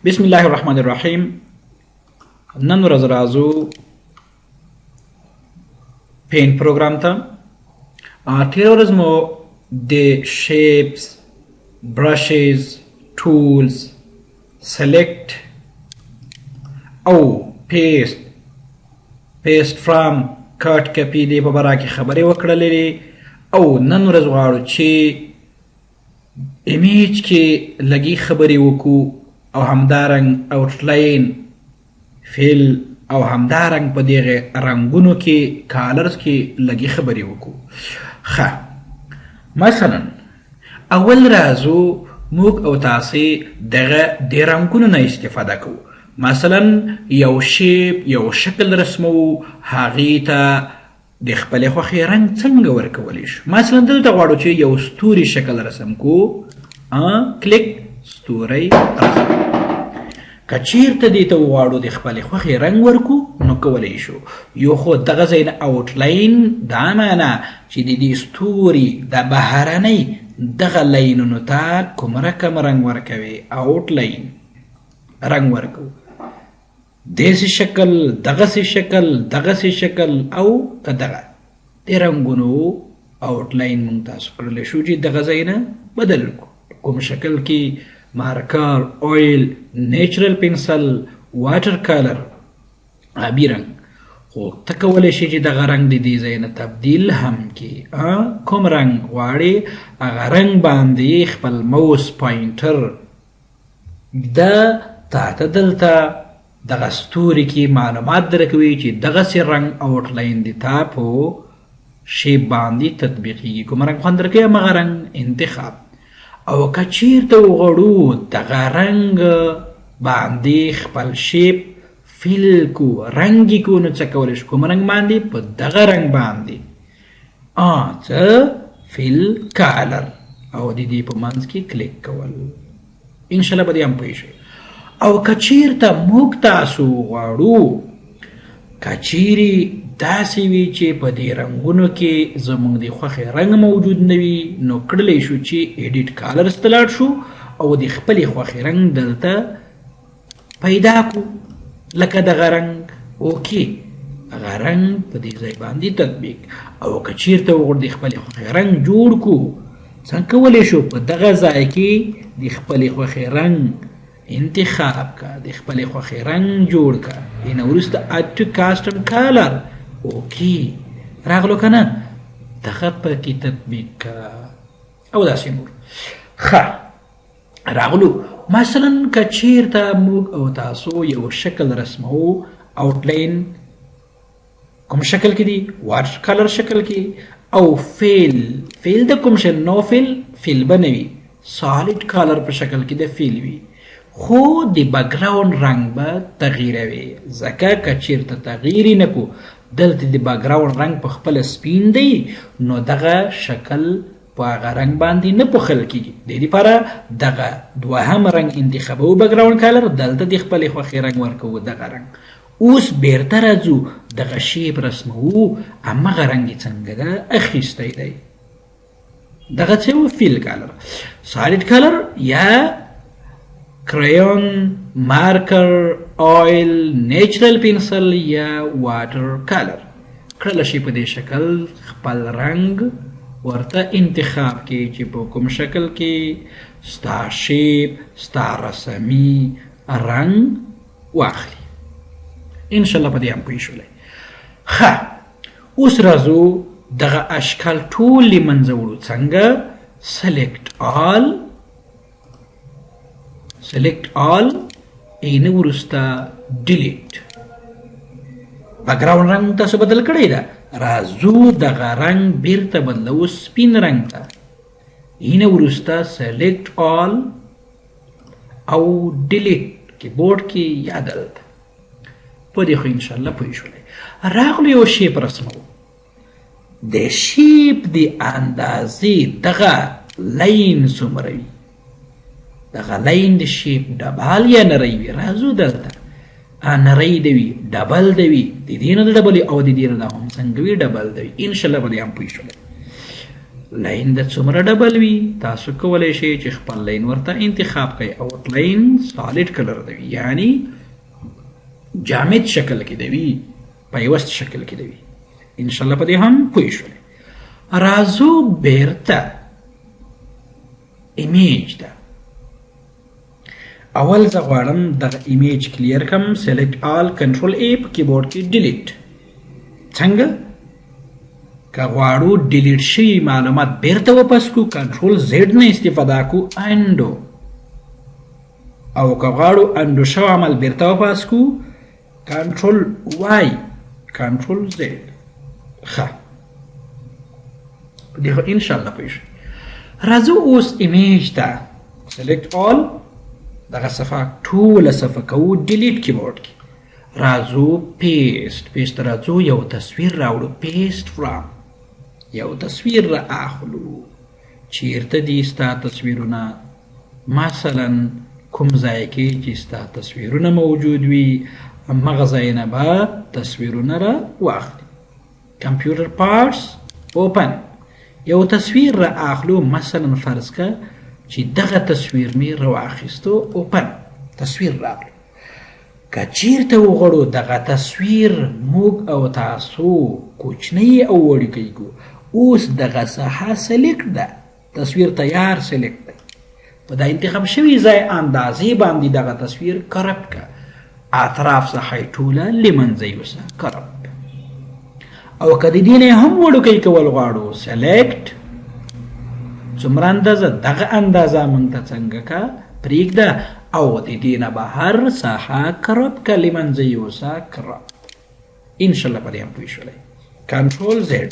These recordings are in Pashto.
بسم الله الرحمن الرحیم. نن ورځ راځو پین پروګرام ته. تېره ورځ مو د شیپس، برشز، ټولز، سلیکټ او پیسټ فرام کټ کپی دی په باره کې خبرې وکړلې او نن ورځ غواړو چې ایمیج کې لږې خبرې وکړو او همدارنګ اوټلاین فیل او همدارنګ په دغه رنګونو کې کالرز کې لږې خبرې وکړو. ښه، مثلا اول راځو موږ او تاسې دغه د رنګونو نه استفاده کوو. مثلا یو شیپ، یو شکل رسمو، هغې ته د خپلې خوښې رنګ څنګه ورکولی شو. مثلا دلته غواړو چې یو ستوري شکل رسم کو، کلیک ستوری رسم. که چیرته دې ته وغواړو د خپلې خوښې رنګ ورکو نو کولی شو. یو خو دغه ځای نه اوټلاین، دا معنا چې د دې ستوري د بهرنۍ دغه لاینونو ته کوم رقم رنګ ورکوي، اوټلاین رنګ ورکو. داسې شکل، دغسې شکل، دغسې شکل او که دغه د رنګونو اوټلاین مونږ تاسو کړلی شو چې دغه ځای نه بدل کړو. کوم شکل کې مارکر، اویل، نیچرل پنسل، واټر کلر، آبي رنګ. خو ته کولی شي چې دغه رنګ د دې ځای نه تبدیل هم کړي. کوم رنګ غواړې هغه رنګ باندې خپل موس پوینټر د تاته دلته دغه ستوري کې معلومات درکوي چې دغسې رنګ اوټلاین د تا په شیپ باندې تطبیقیږي. کوم رنګ خوند درکوي همغه رنګ انتخاب. او که چیرته وغواړو دغه رنګ باندې خپل شیپ فیل کو، رنګ کو، نو څه کولی شو؟ کوم رنګ باندې؟ په دغه رنګ باندې څه فیل کالر او د دې په منځ کې کلیک کول. انشاءالله به دې هم پوه شئ. او که چیرته موږ تاسو غواړو که چیرې داسې وي چې په دې رنګونو کې زموږ د خوښې رنګ موجود نه وي نو کړلی شو چې ایډیټ کالرز ته لاړ شو او د خپلې خوښې رنګ دلته پیدا کړو. لکه دغه رنګ، اوکې، هغه رنګ په دې ځای باندې تطبیق. او که چیرته وغواړو د خپلې خوښې رنګ جوړ کړو، څنګه کولی شو؟ په دغه ځای کې د خپلې خوښې رنګ انتخاب کا، د خپلې خوښې رنګ جوړ کا. اینه وروسته اډ ټو کاسټم کالر، اوکې راغلو که نه، دغه پکې تطبیق کا او داسې نور. ښه راغلو. مثلا که چیرته موږ او تاسو یو شکل رسمو، اوټلاین کوم شکل کې دی؟ واټر کلر شکل کې. او فیل د کوم شی؟ نو فیل به نه وي، سالډ کلر په شکل کې د فیل وي، خو د بګراوند رنګ به تغییروي. ځکه که چیرته تغییر یې نه کو، دلته د بګراوند رنګ په خپله سپین دی نو دغه شکل په هغه رنګ باندې نه پوښل کېږي. د دې لپاره دغه دوهم رنګ انتخابوو، بګراوند کلر، دلته د خپلې خوښې رنګ ورکوو دغه رنګ. اوس بیرته راځو دغه شیپ رسموو، همغه رنګ یې څنګه ده اخیستی دی. دغه څه و؟ فیل کلر، سالډ کلر یا کریون، مارکر، اویل، نیچرل پنسل یا واټر کلر. کړله شي په دې شکل خپل رنګ ورته انتخاب کې چې په کوم شکل کې ستا شیپ، ستا رسمي رنګ واخلي. انشاءالله په دې هم پوه شولی. ښه، اوس راځو دغه اشکال ټول له منځه وړو. څنګه؟ سلیکټ آل، اینه وروسته ډیلیټ. بګراوند رنګ تاسو بدل کړی ده، راځو دغه رنګ بیرته بدلو سپین رنګ ته. اینه وروسته سلیکټ آل او ډیلیټ، کیبورډ کې یا دلته. په دې خو انشاءالله پوه شولی. راغلو یو شیپ رسمو. د شیپ د اندازې دغه لاین څومره وي؟ دغه لاین د شیپ ډبل یا نری وي. راځو دلته نری دی وي، ډبل دی وي، د دې نه د ډبل او د دې نه د هم څنګه وي؟ ډبل دی وي. انشاءالله به دې هم پوه شولی. لاین د څومره ډبل وي تاسو کولی شئ چې خپل لاین ورته انتخاب کړئ. اوټ لاین سالډ کلر دی وي یعنی جامد شکل کې دی وي پیوست شکل کې دی وي. انشاءالله په دې هم پوه شولې. راځو بیرته ایمیج ته. اول زه غواړم دغه ایمیج کلیر کم. سلیکټ آل کنټرول ای په کیبورډ کې ډیلیټ. څنګه که غواړو ډیلیټ شوي معلومات بیرته واپس کو کنټرول زیډ نه استفاده کو انډو، او که غواړو انډو شو عمل بیرته واپس کو کنټرول وای کنټرول زیډ. ښه په دې خو انشاءالله پوه شئ. راځو اوس ایمیج ته سلیکټ آل دغه صفحه ټوله صفحه کوو ډیلیټ کیبورډ کې. راځو پیسټ راځو یو تصویر راوړو. پیسټ فرام یو تصویر را اخلو. چیرته دي ستا تصویرونه؟ مثلا کوم ځای کې چې ستا تصویرونه موجود وي همغه ځای نه به تصویرونه را واخلي. کمپیوټر پارټس اوپن یو تصویر را اخلو. مثلا فرض که چې دغه تصویر می را واخیستو اوپن تصویر راغلو. که چیرته وغواړو دغه تصویر موږ او تاسو کوچنی او وړوکی کو. اوس دغه ساحه سلیکټ ده تصویر تیار سلیکټ ده. په دا انتخاب شوي ځای اندازې باندې دغه تصویر کرپ که. اطراف څخه یې ټوله له منځه یوسه کرپ. او که د دې نه هم وړوکی کول غواړو سلیکټ څومره اندازه دغه اندازه موږ ته څنګه که پرېږده او د دې نه بهر ساحه کرپ که له منځه یوسه کرپ. انشاءالله په دې هم پوه شولئ. کنټرول زیډ.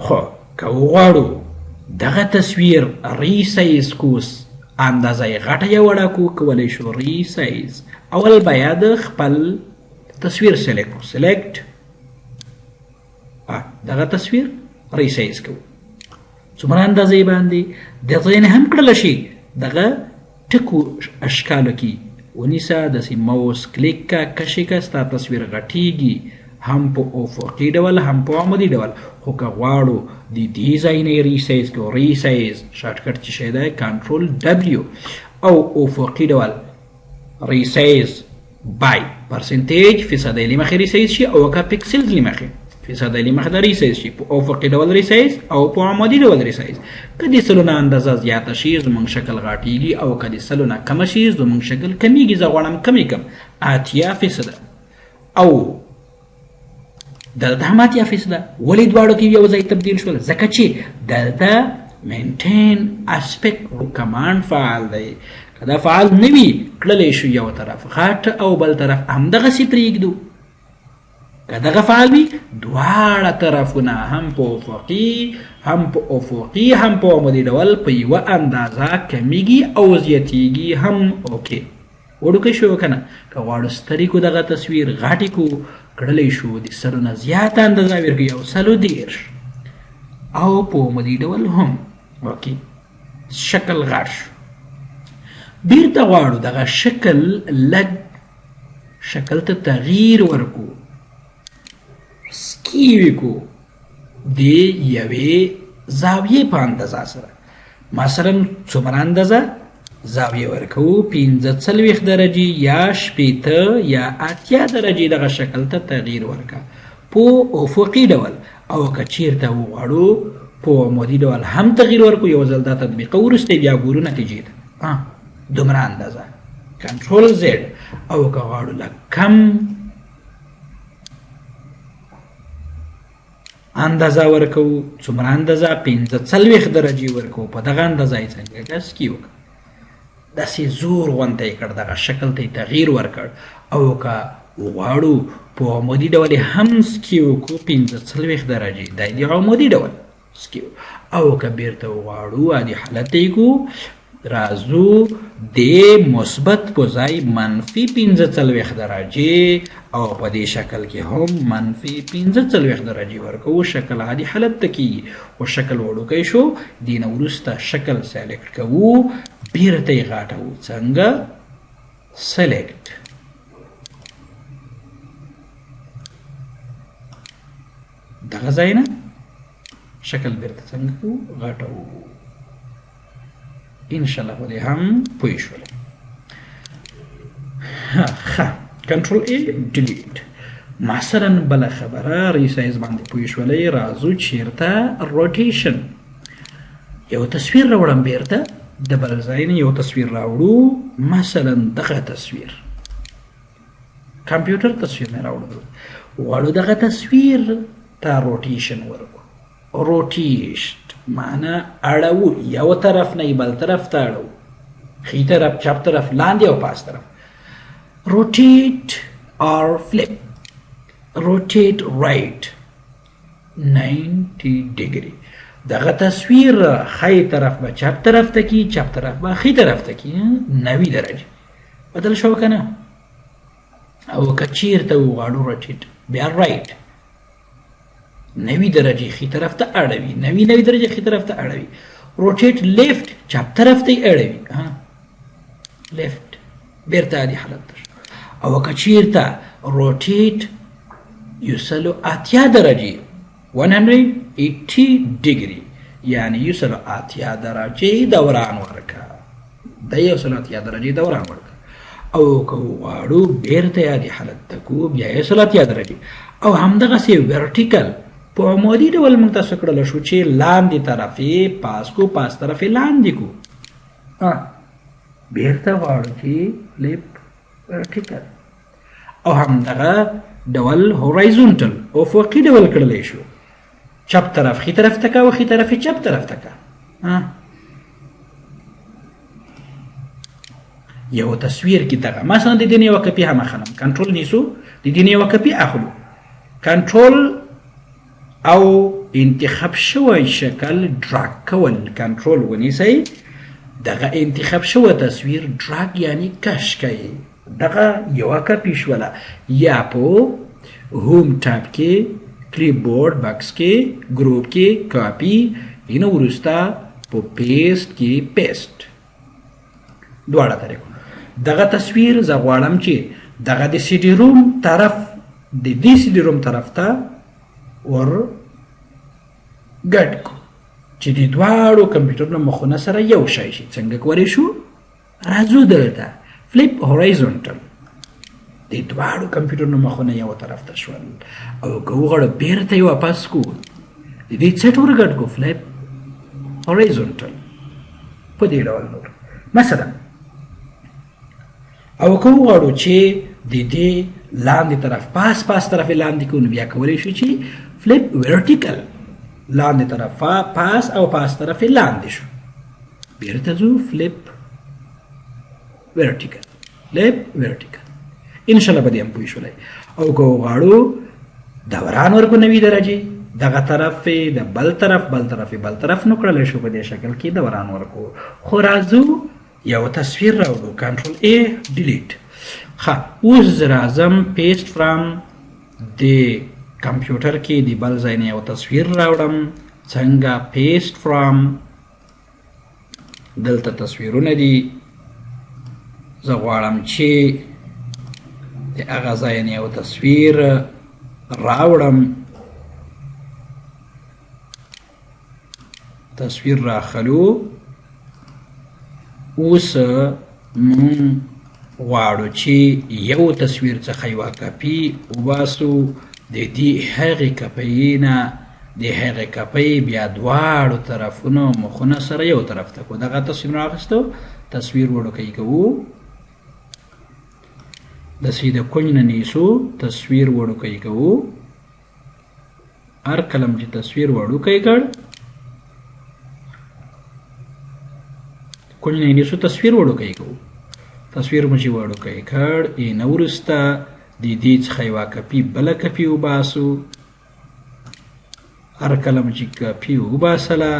خو که وغواړو دغه تصویر ریسایز کوس اندازه یې غټه یا وړه کو کولی شو ریسایز. اول باید خپل تصویر سلیکټ کړو. سلیکټ دغه تصویر ریسایز کوو څومره اندازې باندې. د ځای نه هم کړلی شي دغه ټکو اشکالو کې ونیسه داسې موس کلیک که کشې که ستا تصویر غټیږي هم په افقي ډول هم په عمودي ډول. خو که غواړو د دې ځای نه یې ریسایز کړو ریسایز شارټکټ چې شی دی کنټرول ډبلیو او افقي ډول ریسایز بای پرسنټیج فیصدۍ له مخې ریسایز شي او که پکسلز له مخې فیصدۍ له مخې د ریسایز شي په افقي ډول ریسایز او په عمودي ډول ریسایز. که د سلو نه اندازه زیاته شي زموږ شکل غاټیږي او که د سلو نه کمه شي زموږ شکل کمیږي. زه غواړم کم یې کم 80% او دلته هم 80%. ولې دواړو کې یو ځای تبدیل شول؟ ځکه چې دلته مینټین اسپیکټ کمانډ فعال دی. که دا فعال نه وي کړلی شو یو طرف غټ او بل طرف همدغسې پرېږدو. که دغه فعال وي دواړه طرفونه هم په افقي هم په افقي هم په عمودي ډول په یوه اندازه کمیږي او زیاتیږي هم. اوکې وړوکی شو که نه؟ که غواړو سترې کو دغه تصویر غټې کو کړلی شو د سلو نه زیاته اندازه ورکړو یو 130 او په عمودي ډول هم. اوکې شکل غټ شو. بیرته غواړو دغه شکل لږ شکل ته تغییر ورکو سکیوي کو د یوې زاویې په اندازه سره. مثلا څومره اندازه زاویه ورکو 45 درجې یا 80 یا 80 درجې دغه شکل ته تغییر ورکا په افقي ډول. او که چیرته وغواړو په عمودي ډول هم تغییر ورکو یو ځل دا تطبیق وروسته بیا ګورو نتیجې ته دومره اندازه کنټرول زیډ. او که غواړو لږ کم اندازه ورکو څومره اندازه 45 درجې ورکو په دغه اندازه یې څنګه که سکیو که داسې زور غونته یې کړ دغه شکل ته یې تغییر ورکړ. او که وغواړو په عمودي ډول یې هم سکیو کو 45 درجې دا د عمودي ډول سکیو. او که بیرته وغواړو عادي حالت ته یې کو راځو د مثبت په ځای منفي 45 درجې او په دې شکل کې هم منفي 45 درجې ورکوو. شکل عادي حالت ته کېږي خو شکل وړوکی شو. دې نه وروسته شکل سلیکټ کوو بیرته یې غاټوو. څنګه؟ سلیکټ دغه ځای نه شکل بیرته څنګه کو غټو. ان شاء الله په دې هم پوه شولې. ها کنټرول ای ډیلیټ. مثلا بل خبره ریسایز باندې پوه شولې. راځو چیرته روټیشن یو تصویر راوړم بیرته د بل ځای نه یو تصویر راوړو. مثلا دغه تصویر کمپیوټر تصویر نه راوړو غواړو دغه تصویر ته روټیشن ورکو. روټیشن معنا اړو یو طرف نه بل طرف ته اړو. خي طرف چپ طرف لاندې او پاس طرف. روټیټ اور فلپ. روټیټ رائټ 90 ډیګري. دغه تصویر خي طرف به چپ طرف ته کی چپ طرف به خي طرف ته کی 90 درجه بدل شو کنه. او کچیر ته وغواړو روټیټ بیا رائټ 90 درجه خي طرف ته اړوي. 90 درجه خي طرف ته اړوي. روټیټ لیفت چپ طرف ته اړوي. ها لیفت بیرته دی حالت. او کچیر ته روټیټ یوسلو 80 درجه 180 ډیګري یعنی یوسلو 80 درجه دوران ورکا. د یوسلو 80 درجه دوران ورکا. او کو واړو بیرته دی حالت تکو بیا یوسلو 80 درجه. او همدغه سی ورټیکل په عمودي ډول موږ تاسو کړل شو چې لاندې طرفې پاس کو پاس طرفې لاندې کو. بیرته واړو چې فلپ ورټیکل. او همدغه ډول هورایزونټل افقي ډول کړلی شو. چپ طرف خي طرف ته کا او خي طرف چپ طرف ته کا. یو تصویر کې دغه مثلا د دې یو کپی هم اخلم. کنټرول نیسو د دې یو کپی اخلو. کنټرول او انتخاب شوی شکل ډراګ کول. کنټرول ونیسئ دغه انتخاب شوی تصویر ډراګ یعنی کش کوي. دغه یو کپی شوله یا په هوم ټاب کې کلیپ بورډ بکس کې ګروپ کې کاپی اینو ورستا په پیسټ کې پیسټ دواړه طریقو. دغه تصویر زه غواړم چې دغه د سی ډي روم طرف د دې سی ډي روم طرف ته ور ګډ کو چې د دواړو کمپیوټرونو مخونه سره یو شای شي. څنګه کولی شو؟ راځو دلته فلپ هورایزونټل. د دواړو کمپیوټرونو مخونه یو طرف ته شول. او که وغواړو بیرته یې واپس کو د دې سیټ ور ګډ کو فلپ هورایزونټل په دې ډول نور مثلا. او که وغواړو چې د دې لاندې طرف پاس طرف لاندې کو نو بیا کولی شو چې فلپ ورټیکل. لاندې طرف پاس او پاس طرف لاندې شو. بیرته ځو فلپ ورټیکل فلپ ورټیکل. ان شاء الله به دې هم پوه شولئ. او که وغواړو دوران ورکو 90 درجه دغه طرف د بل طرف نو کړلی شو په دې شکل کې دوران ورکو. خو راځو یو تصویر راوړو. کنټرول ای ډیلیټ. ښه اوس زه راځم پیسټ فرام د کمپیوټر کې د بل ځای نه یو تصویر راوړم. څنګه پیسټ فرام دلته تصویرونه دي. زه غواړم چې د هغه ځای نه یو تصویر راوړم. تصویر راخلو. اوس مونږ غواړو چې یو تصویر څخه یوه کاپي وباسو. د دې هغې کاپۍ نه د هغې کاپۍ بیا دواړو طرفونو مخونه سره یو طرف ته کړو. دغه تصویر راخیستو. تصویر وړوکی کوو. داسې د کونج نه نیسو. تصویر وړوکی کوو. هر کله چې تصویر وړوکی کړ کونج نه نیسو تصویر وړوکی کوو. تصویر مو چې وړوکی کړ اینه وروسته د دې څخه یوه کاپي بله کاپي وباسو. هر کله مو چې کاپي وباسله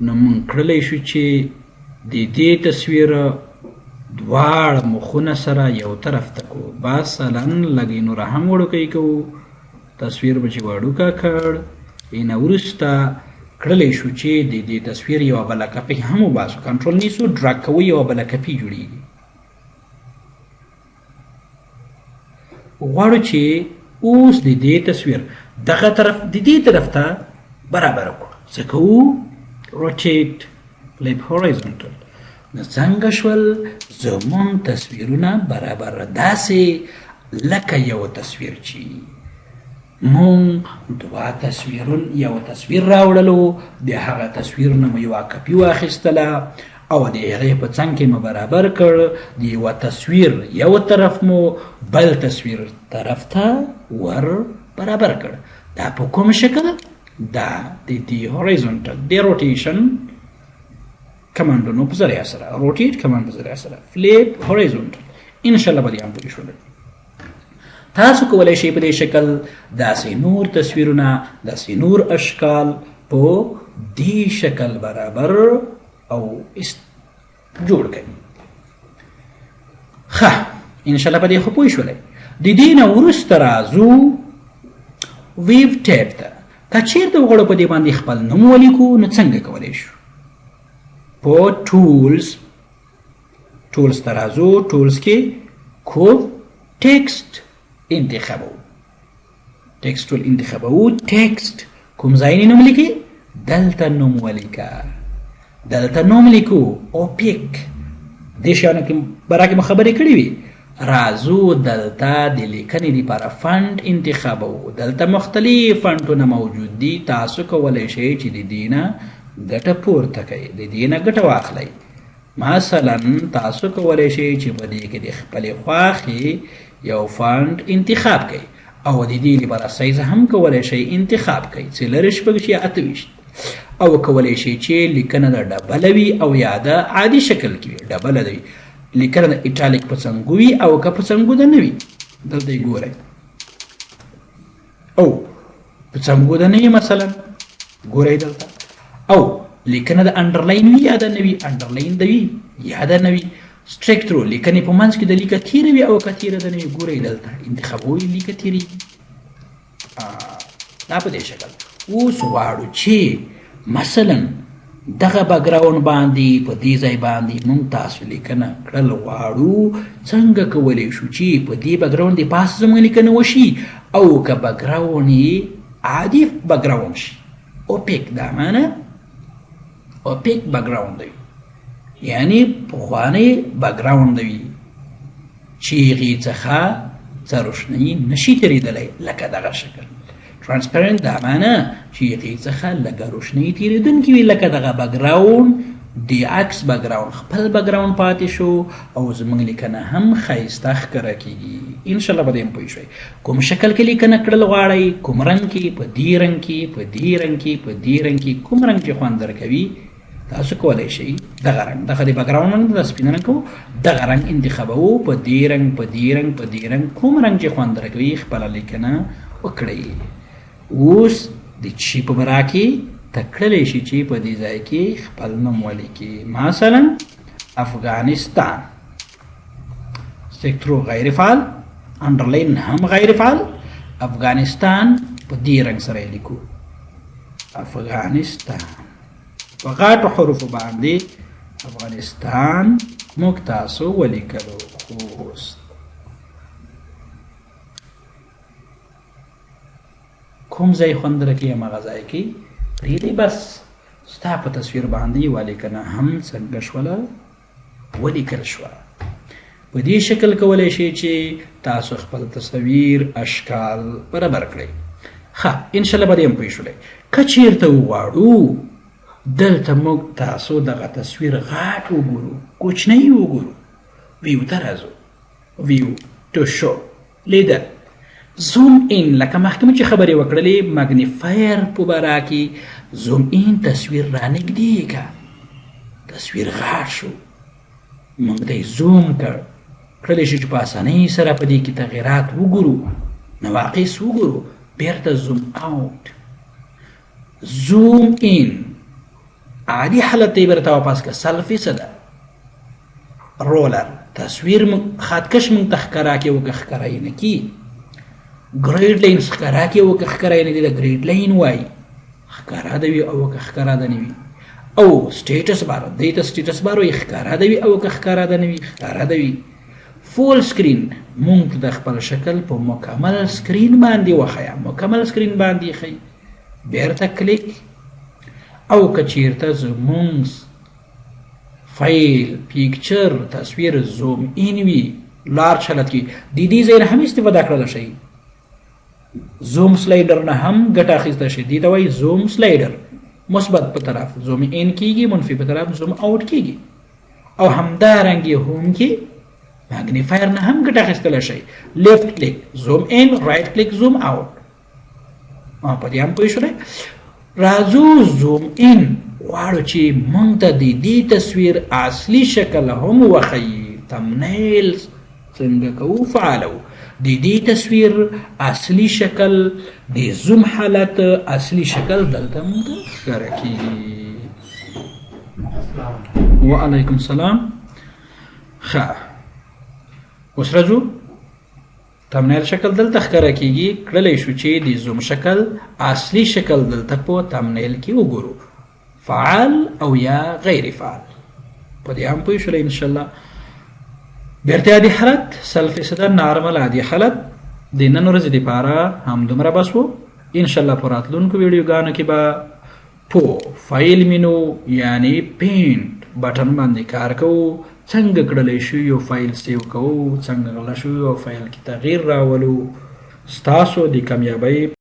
نو موږ کړلی شو چې د دې تصویر دواړه مخونه سره یو طرف ته کو. مثلا لږ نوره هم وړوکی کوو. تصویر مو چې وړوکه کړ اینه وروسته کړلی شو چې د دې تصویر یوه بله کاپي هم وباسو. کنټرول نیسو ډراګ کوو یوه بله کاپي جوړیږي. غواړو چې اوس د دې تصویر دغه طرف د دې طرف ته برابر کړو. څه کوو؟ روټیټ فلیپ هوریزونټل. نو څنګه شول زمونږ تصویرونه برابر داسې لکه یو تصویر چې مونږ یو تصویر راوړلو، د هغه تصویر نه مو یوه کپي واخیستله او د هغې په څنګ کې مو برابر کړ، د یوه تصویر یو طرف مو بل تصویر طرف ته ور برابر کړ. دا په کوم شکل؟ دا د دې هوریزونټل د روټیشن کمانډونو په ذریعه سره، روټیټ کمانډ په ذریعه سره، فلیپ هوریزونټل. انشاءالله به دې هم پوه شولئ. تاسو کولی شئ په دې شکل داسې نور تصویرونه، داسې نور اشکال په دې شکل برابر او جوړ کړئ. ښه، انشاءالله په دې خو پوه شولئ. د دې نه وروسته راځو ویو ټیب ته. که چېرته وغواړو په دې باندې خپل نوم ولیکو نو څنګه کولی شو؟ په ټولز ته راځو. ټولز کې کوډ ټیکسټ انتخابو. ټیکسټ ټول انتخابو. ټیکسټ کوم ځای نوم لیکي؟ دلته نوم ولیکه. دلته نوم لیکو اوپیک. دې شیانو کې باره کې مو خبرې کړې وي. راځو دلته د لیکنې لپاره فنټ انتخابو. دلته مختلف فنټونه موجود دي. تاسو کولی شئ چې د دې نه ګټه پورته کړئ، د دې نه ګټه واخلئ. مثلا تاسو کولی شئ چې په دې کې د خپلې خوښې یو فنټ انتخاب کړئ او د دې لپاره سایز هم کولی شئ انتخاب کړئ، 4 یا 28. او کولی شئ چې لیکنه د ډبله وي او یا د عادي شکل کې وي. ډبله وي لیکنه د ایټالیک په څنګو وي او که په څنګو د نه وي. دلته یې ګورئ. او په څنګو د نه وي مثلا ګورئ دلته. او لیکنه د انډرلاین وي یا د نه وي، انډرلاین د وي یا د نه وي. سټریک تھرو لیکنې په منځ کې د لیکه تیره وي او که تیره د نه وي. ګورئ دلته انتخابوي لیکه تیرېږي. دا په دې شکل. اوس غواړو چې مثلا دغه بګراوند باندې په دې ځای باندې مونږ تاسو لیکنه کړل غواړو. څنګه کولی شو چې په دې بګراوند د پاس زموږ لیکنه وشي او که بګراوند یې عادي بګراوند شي؟ اوپیک. دا معنی اوپیک بګراوند دی، یعنی پخوانی بګراوند وي چې هغې څخه څه روښنایي نشي تېرېدلی، لکه دغه شکل. ترانسپیرنت دا معنی چې هغې څخه لږه روښنایي تېرېدونکې وي، لکه دغه بګراوند د عکس بګراوند خپل بګراوند پاتې شو او زموږ لیکنه هم ښایسته ښکاره کېږي. انشاءالله به دې هم پوه شئ. کوم شکل کې لیکنه کړل غواړئ، کوم رنګ کې، په دې رنګ کې، په دې رنګ کې، په دې رنګ کې، کوم رنګ چې خوند درکوي تاسو کولی شئ دغه رنګ، دغه د بګراوند رنګ د سپین رنګ کوو، دغه رنګ انتخابوو. په دې رنګ، په دې رنګ، په دې رنګ، کوم رنګ چې خوند درکوي خپله لیکنه وکړئ. اوس د چی په برا کې تکړلی شي چې په دې ځای کې خپل نوم ولیکي. مثلا افغانستان. سټریک غیر فعال، انډرلاین هم غیر فعال. افغانستان په دې رنګ سره یې لیکو. افغانستان په غټو حروفو باندې افغانستان موږ تاسو ولیکلو. خوست. کوم ځای خوند درکوي هماغه ځای کې پرېږدئ. بس ستا په تصویر باندې یوه لیکنه هم څنګه شوله؟ ولیکل شوه. په دې شکل کولی شئ چې تاسو خپل تصویر اشکال برابر کړئ. ښه، انشاءالله به دې هم پوه شولئ. که چېرته وغواړو دلته موږ تاسو دغه تصویر غټ وګورو، کوچنی وګورو، ویو ته راځو. ویو ټو شو لیدل. زوم این لکه مخکې چې خبرې وکړلې مګنیفایر په باره کې زوم این تصویر را نږدې که تصویر غټ شو موږ دی زوم کړلی شو چې په اسانۍ سره په دې کې تغیرات وګورو، نواقص وګورو. بیرته زوم آوټ، زوم این عادي حالت ته یې بیرته واپس که 100%. رولر تصویر خطکش موږ ته ښکاره کې وکه ښکاره یې نه کي. ګریډ لاین ښکاره کې وکه ښکاره یې نه دي، د ګریډ لاین وایي ښکاره ده وي او که ښکاره ده نه وي. او سټیټس بار دی ته سټیټس بار وایي ښکاره ده وي او که ښکاره ده نه وي ښکاره ده وي. فول سکرین مونږ د خپل شکل په مکمل سکرین باندې وښیه، مکمل سکرین باندې ښیي. بیرته کلیک او که چیرته زمونږ فایل پیکچر تصویر زوم این وي لارج حالت کې د دې ځای نه هم استفاده کړلی شئ. زوم سلایډر نه هم ګټه اخیستی شي. دې ته وایي زوم سلایډر. مثبت په طرف زوم ان کیږي، منفي په طرف زوم اوټ کیږي. او همدارنګې هوم کې ماګنیفایر نه هم ګټه اخیستلی شئ. لیفټ کلیک زوم ان، رایټ کلیک زوم اوټ. په دې هم پوه شولی. راځو زوم ان غواړو چې موږ ته د دې تصویر اصلي شکل هم وښیي. تمنیل څنګه کوو؟ فعالو. د دې تصویر اصلي شکل د زوم حالت اصلي شکل دلته موږ ته ښکاره کېږي. وعلیکم السلام. ښه اوس راځو تمنیل شکل دلته ښکاره کېږي. کړلی شو چې د زوم شکل اصلي شکل دلته په تمنیل کې وګورو، فعال او یا غیر فعال. په دې هم پوه شولی انشاءالله. بیرته عادي حالت 100% نارمل عادي حالت. د نن ورځې دپاره همدومره بس و. انشاءالله په راتلونکو ویډیوګانو کې به په فایل مینو یعنی پینټ بټن باندې کار کوو. څنګه کړلی شو یو فایل سیو کوو، څنګه غلا شو یو فایل کې تغییر راولو. ستاسو د کامیابۍ